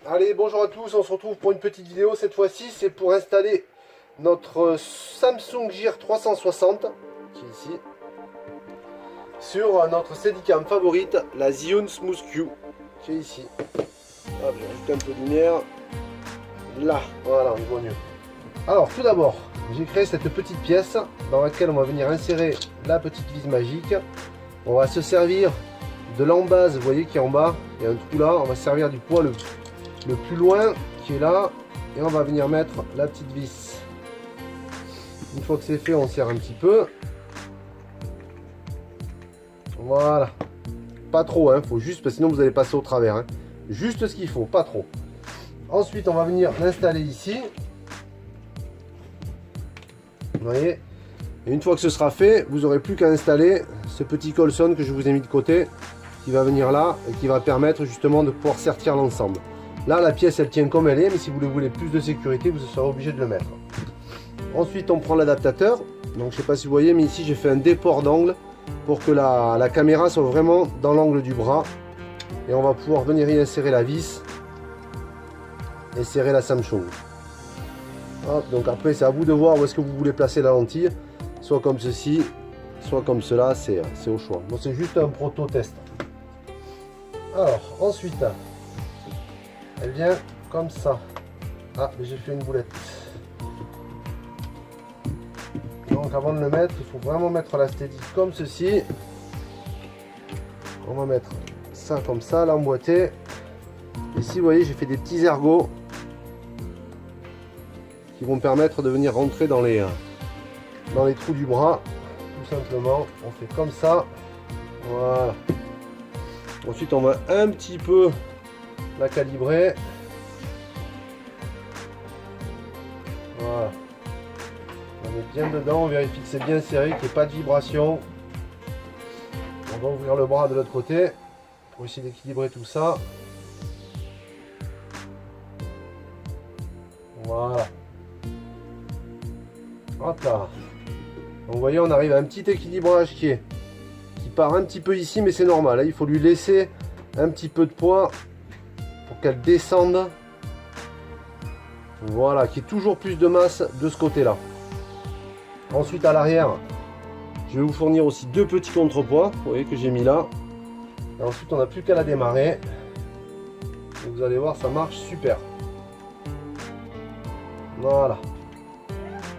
Allez, bonjour à tous, on se retrouve pour une petite vidéo. Cette fois-ci, c'est pour installer notre Samsung Gear 360, qui est ici, sur notre Steadicam favorite, la Zhiyun Smooth Q, qui est ici. Hop, je rajoute un peu de lumière. Là, voilà, on voit mieux. Alors, tout d'abord, j'ai créé cette petite pièce dans laquelle on va venir insérer la petite vis magique. On va se servir de l'embase, vous voyez, qui est en bas. Il y a un trou là, on va se servir du poids le plus loin qui est là et on va venir mettre la petite vis. Une fois que c'est fait, on serre un petit peu. Voilà, pas trop, hein, faut juste, parce que sinon vous allez passer au travers, hein. Juste ce qu'il faut, pas trop. Ensuite, on va venir l'installer ici. Vous voyez, et une fois que ce sera fait, vous n'aurez plus qu'à installer ce petit colson que je vous ai mis de côté, qui va venir là et qui va permettre justement de pouvoir sertir l'ensemble. Là, la pièce, elle tient comme elle est, mais si vous voulez plus de sécurité, vous serez obligé de le mettre. Ensuite, on prend l'adaptateur. Donc, je ne sais pas si vous voyez, mais ici, j'ai fait un déport d'angle pour que la caméra soit vraiment dans l'angle du bras. Et on va pouvoir venir y insérer la vis et serrer la Samsung. Hop, donc après, c'est à vous de voir où est-ce que vous voulez placer la lentille. Soit comme ceci, soit comme cela, c'est au choix. Bon, c'est juste un proto-test. Alors, ensuite, elle vient comme ça. Ah, mais j'ai fait une boulette. Donc avant de le mettre, il faut vraiment mettre la steady comme ceci. On va mettre ça comme ça, l'emboîter. Ici, vous voyez, j'ai fait des petits ergots qui vont me permettre de venir rentrer dans les trous du bras. Tout simplement, on fait comme ça. Voilà. Ensuite, on va un petit peu la calibrer. Voilà. On est bien dedans, on vérifie que c'est bien serré, qu'il n'y ait pas de vibration. On va ouvrir le bras de l'autre côté pour essayer d'équilibrer tout ça. Voilà. Hop là. Donc vous voyez, on arrive à un petit équilibrage qui part un petit peu ici, mais c'est normal. Là, il faut lui laisser un petit peu de poids pour qu'elle descende. Voilà, qu'il y ait toujours plus de masse de ce côté-là. Ensuite, à l'arrière, je vais vous fournir aussi deux petits contrepoids, vous voyez, que j'ai mis là. Et ensuite, on n'a plus qu'à la démarrer. Et vous allez voir, ça marche super. Voilà.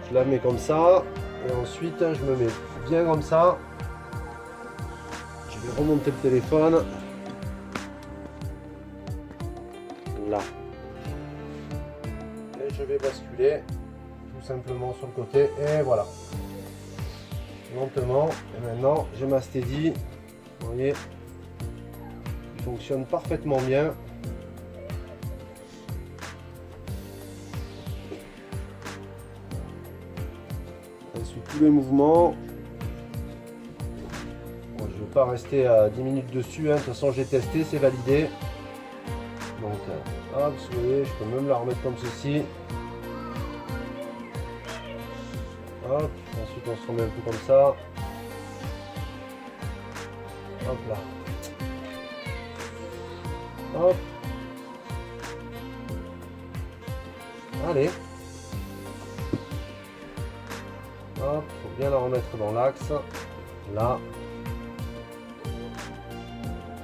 Je la mets comme ça. Et ensuite, je me mets bien comme ça. Je vais remonter le téléphone. Là. Et je vais basculer tout simplement sur le côté. Et voilà. Lentement. Et maintenant, j'ai ma steady. Vous voyez, il fonctionne parfaitement bien. Elle suit tous les mouvements. Bon, je ne vais pas rester à 10 minutes dessus, hein. De toute façon, j'ai testé, c'est validé. Donc, hop, vous voyez, je peux même la remettre comme ceci. Hop, ensuite on se remet un peu comme ça. Hop là. Hop. Allez. Hop, faut bien la remettre dans l'axe. Là.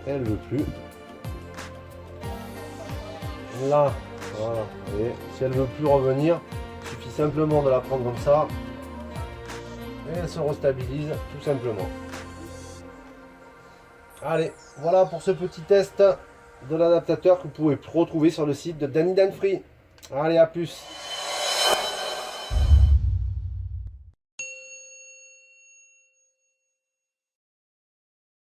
Elle ne veut plus. Là. Voilà. Vous voyez, si elle ne veut plus revenir, il suffit simplement de la prendre comme ça. Et elle se restabilise tout simplement. Allez, voilà pour ce petit test de l'adaptateur que vous pouvez retrouver sur le site de Danny Dan Free. Allez, à plus.